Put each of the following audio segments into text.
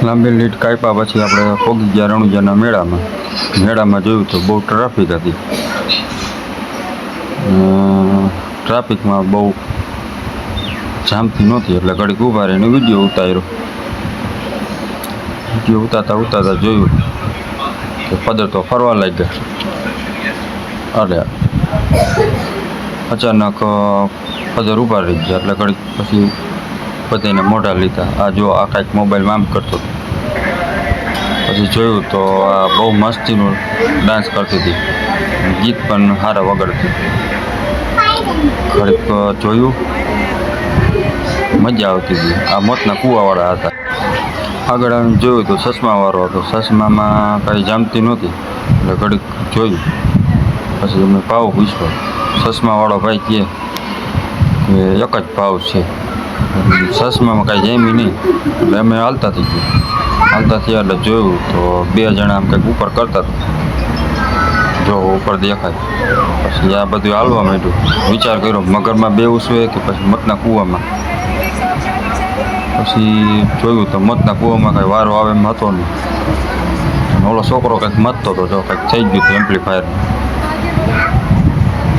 લાંબી લીટ કાપ્યા પછી આપણે પહોંચી ગયા રણુજાના મેળામાં જોયું તો બહુ ટ્રાફિક હતી. ટ્રાફિકમાં બહુ જામતી નહોતી એટલે ઘડીક ઊભા રહીને વિડીયો ઉતાર્યો. વિડીયો ઉતારતા જોયું કે પદર તો ફરવા લાગ્યા. અરે અચાનક પદર ઊભા રહી ગયા એટલે ઘડીક પછી બધાને મોઢા લીધા. આ જો આ કાંઈક મોબાઈલમાં આમ કરતો હતો. પછી જોયું તો આ બહુ મસ્તીનું ડાન્સ કરતી હતી, ગીત પણ સારા વગાડતી. ઘડીક જોયું, મજા આવતી હતી. આ મોતના કૂવાવાળા હતા. આગળ આવીને જોયું તો ચશ્માવાળો હતો. ચશ્મામાં કાંઈ જામતી નહોતી એટલે ઘડીક જોયું. પછી અમે ભાવ પૂછ્યો. ચશ્માવાળો ભાઈ કહે કે એક જ ભાવ છે, ચશ્મામાં કાંઈ જામી નહીં. એટલે અમે હાલતા થઈ ગયા. હાલતા થયા એટલે જોયું તો બે જણા આમ કંઈક ઉપર કરતા હતા. જો ઉપર દેખાય. પછી આ બધું હાલવા માંડ્યું. વિચાર કર્યો મગરમાં બેવું છે કે પછી મતના કૂવામાં. પછી જોયું તો મતના કૂવામાં કાંઈ વારો આવે એમ હતો નહીં. ઓલો છોકરો કંઈક મતતો હતો, જો કંઈક થઈ ગયું હતું એમ્પ્લીફાયર.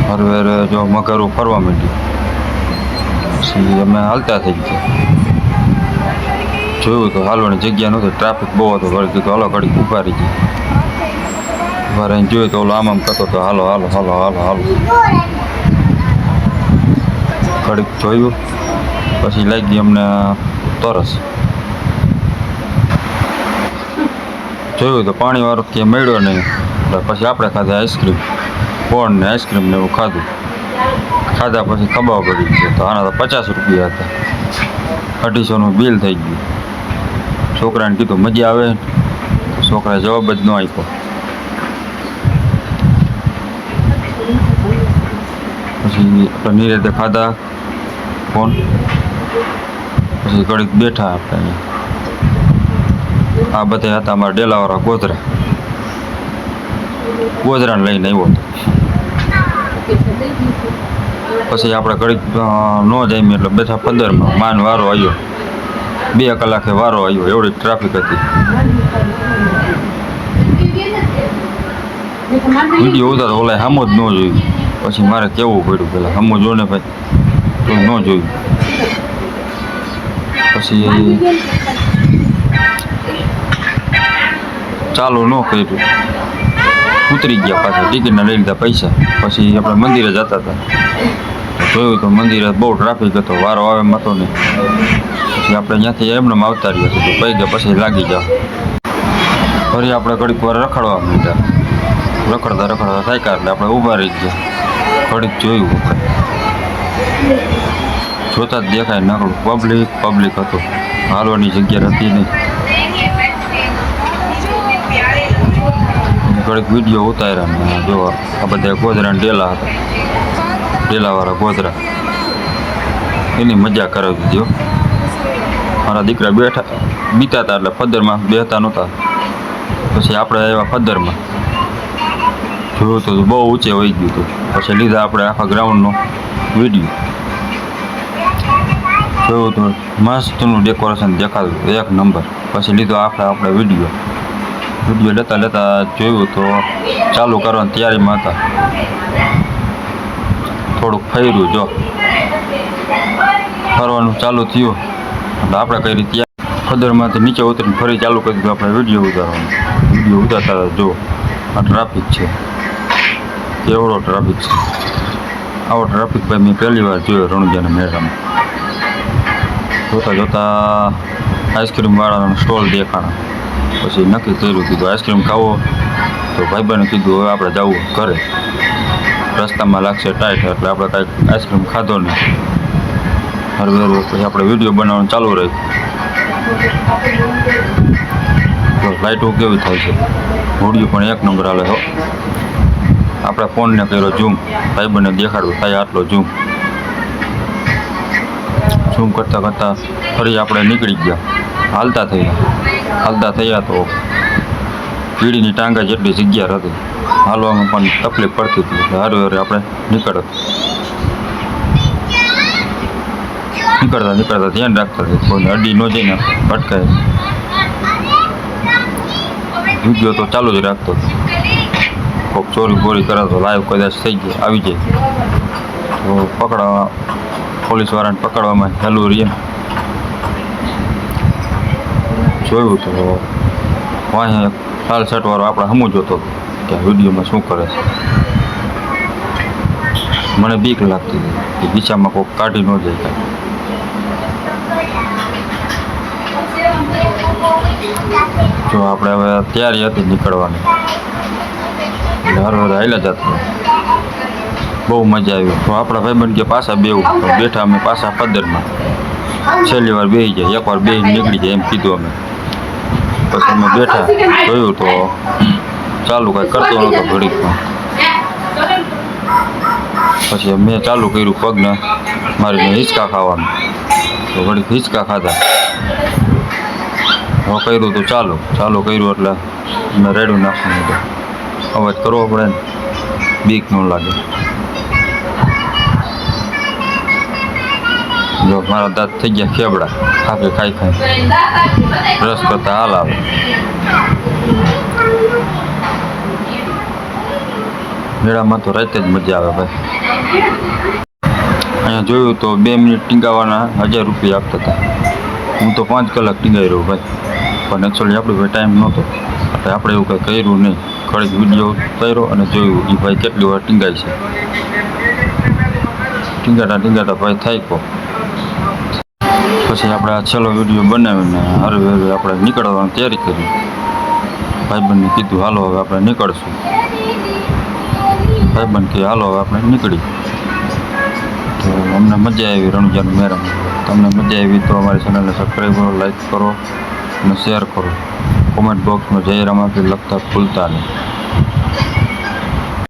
હરવેર જો મગરું ફરવા માંડ્યું. પછી અમે હાલતા થઈ ગયા. જોયું તો હાલવાની જગ્યા નહોતી, ટ્રાફિક બહુ હતો. ઘડી કીધું હાલો ઘડીક ઊભા રહી ગઈ. ઊભા રહીને જોયું તો ઓલો આમ કરતો હતો, હાલો હાલો હાલો હાલો હાલો. ઘડીક જોયું પછી લાગી અમને તરસ. જોયું તો પાણીવાળો ક્યાંય મળ્યો નહીં. એટલે પછી આપણે ખાધા આઈસ્ક્રીમ, કોણ ને આઈસ્ક્રીમ ને એવું ખાધું. ખાધા પછી ખબર પડી ગઈ તો આના તો 50 રૂપિયા હતા. 250નું બિલ થઈ ગયું. છોકરાને કીધું મજા આવે, છોકરાએ જવાબ જ ન આપ્યો. પછી આપણે નિરેતે ખાધા ફોન. પછી ઘડીક બેઠા આપણે. આ બધા હતા અમારા ડેલાવાળા ગોધરાને લઈને આવ્યો હતો. પછી આપણે ઘડીક ન જામી એટલે બેઠા 15માં. માન વારો આવ્યો, 2 કલાકે વારો આવ્યો. એવડી ટ્રાફિક હતી. વિડીયો ઉતારો ઓલા સામો જ ન જોયું. પછી મારે કહેવું પડ્યું પેલા સામો જો ને ભાઈ, તો ન જોયું. પછી ચાલુ ન કર્યું, ઉતરી ગયા પાછા. ટિકિટના લઈ લીધા પૈસા. પછી આપણે મંદિરે જતા હતા. જોયું તો મંદિરે બહુ ટ્રાફિક હતો, વારો આવે એમ હતો નહીં. પછી આપણે ત્યાંથી એમને આવતા રહ્યા તો પૈ ગયા. પછી લાગી જાઓ. ફરી આપણે ઘડીક વાર રખડવા માંડ્યા. રખડતા થાક્યા એટલે આપણે ઊભા રહી ગયા. ઘડીક જોયું, જોતા જ દેખાય નકળું પબ્લિક હતું. હાલવાની જગ્યા હતી નહીં. ઘડીક વિડીયો ઉતાર્યા ને જો આ બધા ગોધરા ડેલા હતા. ડેલાવાળા ગોધરા એની મજા કરાવી દીધી. મારા દીકરા બીતા હતા એટલે પદરમાં બેહતા નહોતા. પછી આપણે આવ્યા પદરમાં. જોયું તો બહુ ઊંચે વહી ગયું હતું. પછી લીધા આપણે આખા ગ્રાઉન્ડનો વિડીયો. જોયું તો મસ્તનું ડેકોરેશન દેખાતું, 1 નંબર. પછી લીધો આપણે વિડીયો લેતા જોયું તો ચાલુ કરવાની તૈયારીમાં હતા. થોડુંક ફર્યું, જો ફરવાનું ચાલુ થયું એટલે આપણે કઈ રીતે પદરમાંથી નીચે ઉતરીને ફરી ચાલુ કરી દીધું આપણે વિડીયો ઉતારવાનું. વિડીયો ઉતારતા જો આ ટ્રાફિક છે, કેવડો ટ્રાફિક છે. આવો ટ્રાફિક ભાઈ મેં પહેલી વાર જોયો રણુજાના મેળામાં. જોતા આઈસ્ક્રીમવાળાનો સ્ટોલ દેખાણા. પછી નક્કી કર્યું, કીધું આઈસ્ક્રીમ ખાવો તો ભાઈબંધને કીધું હવે આપણે જવું ઘરે, રસ્તામાં લાગશે ટાઈટ. એટલે આપણે કાંઈક આઈસ્ક્રીમ ખાધો નહીં. હરવેર પછી આપણે વિડીયો બનાવવાનું ચાલુ રાખ્યું. તો લાઇટો કેવી થાય છે, વિડીયો પણ 1 નંબર હાલે હો. આપણે ફોનને કર્યો ઝૂમ, ભાઈબંધને દેખાડવું થાય આટલો ઝૂમ કરતાં ફરી આપણે નીકળી ગયા. હાલતા થયા તો કીડીની ટાંગા જેટલી જગ્યા હતી. હાલવામાં પણ તકલીફ પડતી હતી. એટલે હારે આપણે નીકળતા ધ્યાન રાખતા હતા, કોઈને અડી ન જઈને ભટકાય. વિડીયો તો ચાલુ જ રાખતો હતો. કોઈક ચોરી બોરી કરે તો લાઈવ કદાચ થઈ જાય આવી જાય તો પકડવા પોલીસવાળાને પકડવામાં હેલું રહીએ. જોયું તો વાંહે લાલ શર્ટવાળો આપણે હમું જોતો કે આ વિડીયોમાં શું કરે છે. મને બીક લાગતી હતી કે ગીચામાં કોઈક કાઢી ન જાય કાંઈ. જો આપણે હવે તૈયારી હતી નીકળવાની એટલે હર હર હાલ્યા જતા. બહુ મજા આવી. તો આપણા ભાઈબંધ કે પાછા બેવું તો બેઠા અમે પાછા પદરમાં છેલ્લી વાર બેસી જાય, એકવાર બેસી નીકળી જાય એમ કીધું અમે. પછી અમે બેઠા જોયું તો ચાલુ કાંઈ કરતો નહોતો ઘડીકમાં. પછી મેં ચાલુ કર્યું પગને મારીને હિંચકા ખાવાનું તો ઘડીક હિંચકા ખાધા. હવે કર્યું તો ચાલુ કર્યું એટલે મેં રેડું નાખવાનું હતું. અવાજ કરવો પડે ને, બીક ન લાગે. જો મારા દાંત થઈ ગયા ખેબડા ખાકે ખાઈ બ્રશ કરતા હાલ આવે. મેળામાં તો રાતે જ મજા આવે ભાઈ. અહીંયા જોયું તો 2 મિનિટ ટીંગાવાના 1000 રૂપિયા આપતા હતા. હું તો 5 કલાક ટીંગાઈ રહ્યો ભાઈ. પણ એકચ્યુઅલી આપણે ભાઈ ટાઈમ નહોતો એટલે આપણે એવું કંઈ કર્યું નહીં. ઘડીક વિડીયો કર્યો અને જોયું એ ભાઈ કેટલી વાર ટીંગાય છે. ટીંગાતા ભાઈ થાય કો. પછી આપણે આ છેલ્લો વિડીયો બનાવીને હરવે આપણે નીકળવાની તૈયારી કરી. ભાઈબંધને કીધું હાલો હવે આપણે નીકળશું. ભાઈબંધ કે હાલો હવે આપણે નીકળી. તો અમને મજા આવી રણુજાના મેળામાં. તમને મજા આવી તો અમારી ચેનલને સબસ્ક્રાઈબ કરો, લાઈક કરો અને શેર કરો. કોમેન્ટ બોક્સમાં જય રામાપીર લખતા ભૂલતા નહીં.